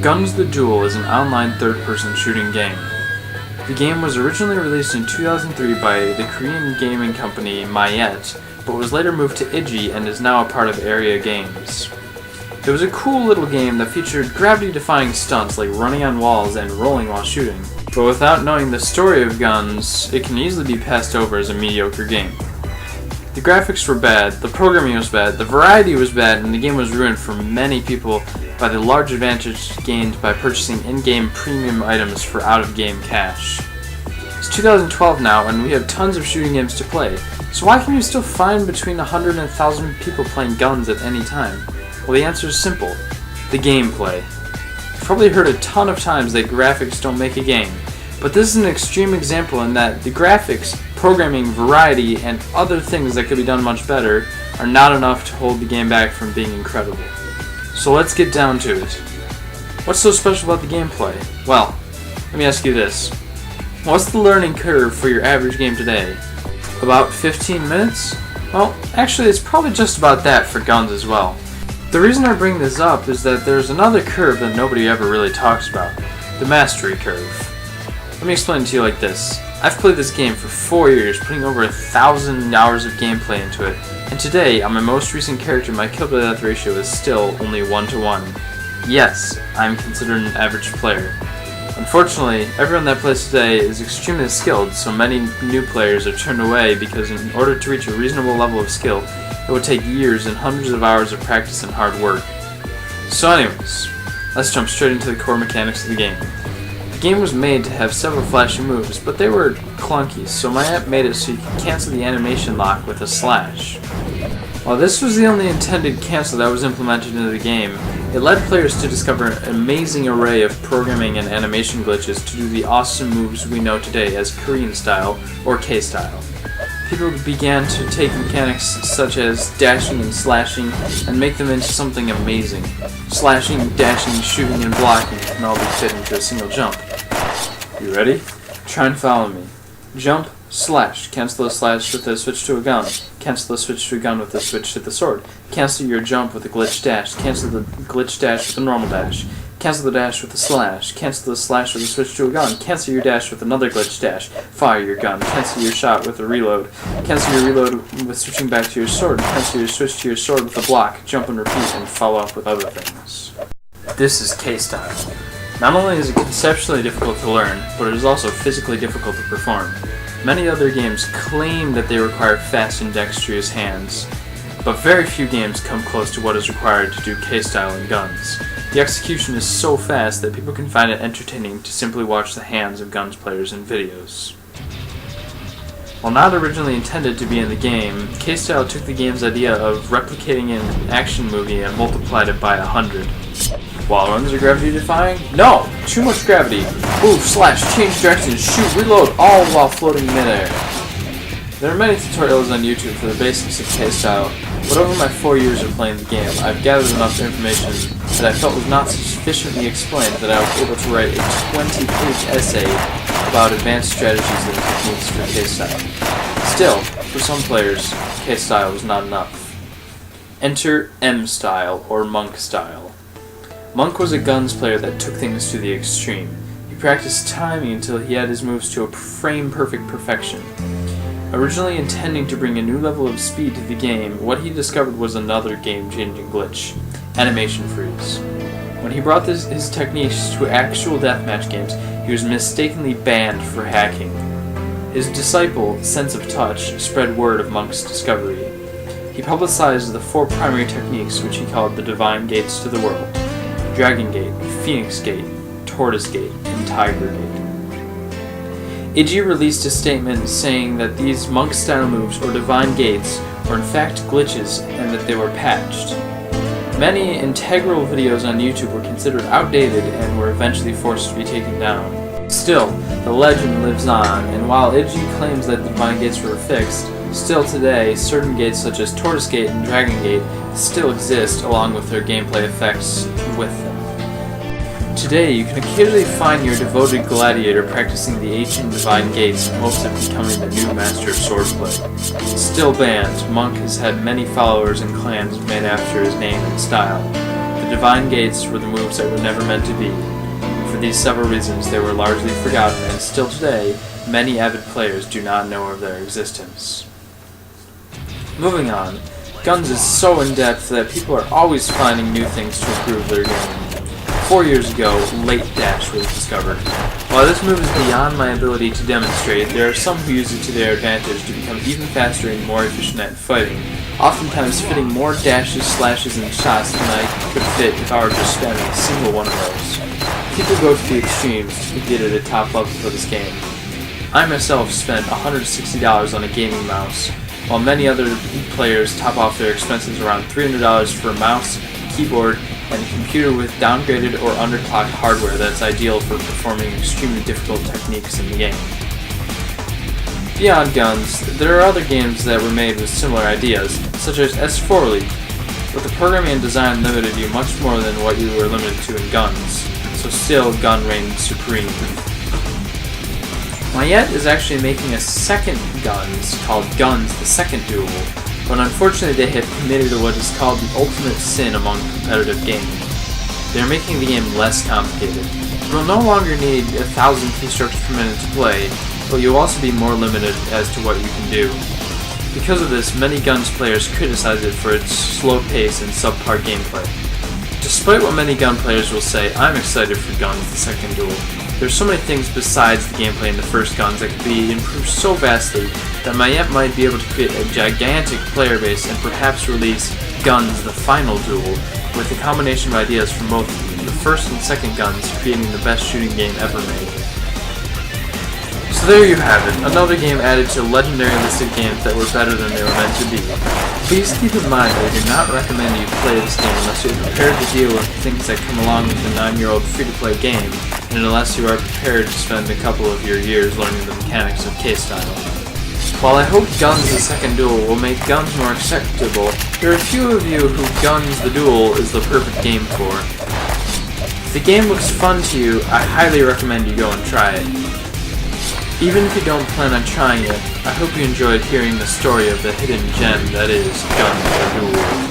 Gunz the Duel is an online third-person shooting game. The game was originally released in 2003 by the Korean gaming company Mayet, but was later moved to Iji and is now a part of Area Games. It was a cool little game that featured gravity-defying stunts like running on walls and rolling while shooting, but without knowing the story of Gunz, it can easily be passed over as a mediocre game. The graphics were bad, the programming was bad, the variety was bad, and the game was ruined for many people by the large advantage gained by purchasing in-game premium items for out-of-game cash. It's 2012 now, and we have tons of shooting games to play, so why can you still find between 100 and 1,000 people playing Gunz at any time? Well, the answer is simple: the gameplay. You've probably heard a ton of times that graphics don't make a game, but this is an extreme example in that the graphics, programming, variety, and other things that could be done much better are not enough to hold the game back from being incredible. So let's get down to it. What's so special about the gameplay? Well, let me ask you this. What's the learning curve for your average game today? About 15 minutes? Well, actually it's probably just about that for Gunz as well. The reason I bring this up is that there's another curve that nobody ever really talks about. The mastery curve. Let me explain it to you like this. I've played this game for 4 years, putting over 1,000 hours of gameplay into it, and today, on my most recent character, my kill to death ratio is still only 1-to-1. Yes, I'm considered an average player. Unfortunately, everyone that plays today is extremely skilled, so many new players are turned away because in order to reach a reasonable level of skill, it would take years and hundreds of hours of practice and hard work. So anyways, let's jump straight into the core mechanics of the game. The game was made to have several flashy moves, but they were clunky, so my app made it so you could cancel the animation lock with a slash. While this was the only intended cancel that was implemented into the game, it led players to discover an amazing array of programming and animation glitches to do the awesome moves we know today as Korean style or K-style. People began to take mechanics such as dashing and slashing and make them into something amazing. Slashing, dashing, shooting, and blocking can all be fit into a single jump. You ready? Try and follow me. Jump, slash, cancel the slash with a switch to a gun. Cancel the switch to a gun with a switch to the sword. Cancel your jump with a glitch dash. Cancel the glitch dash with a normal dash. Cancel the dash with a slash. Cancel the slash with a switch to a gun. Cancel your dash with another glitch dash. Fire your gun. Cancel your shot with a reload. Cancel your reload with switching back to your sword. Cancel your switch to your sword with a block. Jump and repeat and follow up with other things. This is K-style. Not only is it conceptually difficult to learn, but it is also physically difficult to perform. Many other games claim that they require fast and dexterous hands, but very few games come close to what is required to do K-style in Gunz. The execution is so fast that people can find it entertaining to simply watch the hands of Gunz players in videos. While not originally intended to be in the game, K-style took the game's idea of replicating an action movie and multiplied it by 100. Wall runs are gravity defying? No! Too much gravity. Move, slash, change direction, shoot, reload, all while floating midair. There are many tutorials on YouTube for the basics of K-style, but over my 4 years of playing the game, I've gathered enough information that I felt was not sufficiently explained that I was able to write a 20-page essay about advanced strategies and techniques for K-style. Still, for some players, K-style was not enough. Enter M-style, or Monk style. Monk was a Gunz player that took things to the extreme. He practiced timing until he had his moves to a frame-perfect perfection. Originally intending to bring a new level of speed to the game, what he discovered was another game-changing glitch: animation freeze. When he brought his techniques to actual deathmatch games, he was mistakenly banned for hacking. His disciple, Sense of Touch, spread word of Monk's discovery. He publicized the 4 primary techniques which he called the Divine Gates to the world: Dragon Gate, Phoenix Gate, Tortoise Gate, and Tiger Gate. Iji released a statement saying that these monk-style moves, or divine gates, were in fact glitches and that they were patched. Many integral videos on YouTube were considered outdated and were eventually forced to be taken down. Still, the legend lives on, and while Iji claims that the divine gates were fixed, still today, certain gates such as Tortoise Gate and Dragon Gate still exist along with their gameplay effects with them. Today, you can occasionally find your devoted gladiator practicing the ancient divine gates in hopes of becoming the new master of swordplay. Still banned, Monk has had many followers and clans made after his name and style. The divine gates were the moves that were never meant to be. For these several reasons, they were largely forgotten, and still today, many avid players do not know of their existence. Moving on, Gunz is so in-depth that people are always finding new things to improve their game. 4 years ago, late dash was discovered. While this move is beyond my ability to demonstrate, there are some who use it to their advantage to become even faster and more efficient at fighting, oftentimes fitting more dashes, slashes, and shots than I could fit if I were just spamming a single one of those. People go to the extremes to get at a top level for this game. I myself spent $160 on a gaming mouse, while many other players top off their expenses around $300 for a mouse, keyboard, and a computer with downgraded or underclocked hardware that's ideal for performing extremely difficult techniques in the game. Beyond Gunz, there are other games that were made with similar ideas, such as S4 League, but the programming and design limited you much more than what you were limited to in Gunz, so still Gun reigned supreme. Mayet is actually making a second Gunz called Gunz the Second Duel, but unfortunately they have committed to what is called the ultimate sin among competitive gaming. They are making the game less complicated. You will no longer need 1,000 keystrokes per minute to play, but you'll also be more limited as to what you can do. Because of this, many Gunz players criticize it for its slow pace and subpar gameplay. Despite what many Gun players will say, I'm excited for Gunz the Second Duel. There's so many things besides the gameplay in the first Gunz that could be improved so vastly that Mayet might be able to create a gigantic player base and perhaps release Gunz the Final Duel with a combination of ideas from both the first and second Gunz, creating the best shooting game ever made. So there you have it, another game added to legendary list of games that were better than they were meant to be. Please keep in mind that I do not recommend you play this game unless you're prepared to deal with things that come along with a 9-year-old free-to-play game, and unless you are prepared to spend a couple of your years learning the mechanics of K-Style. While I hope Gunz the Second Duel will make Gunz more acceptable, there are a few of you who Gunz the Duel is the perfect game for. If the game looks fun to you, I highly recommend you go and try it. Even if you don't plan on trying it, I hope you enjoyed hearing the story of the hidden gem that is Gunz the Duel.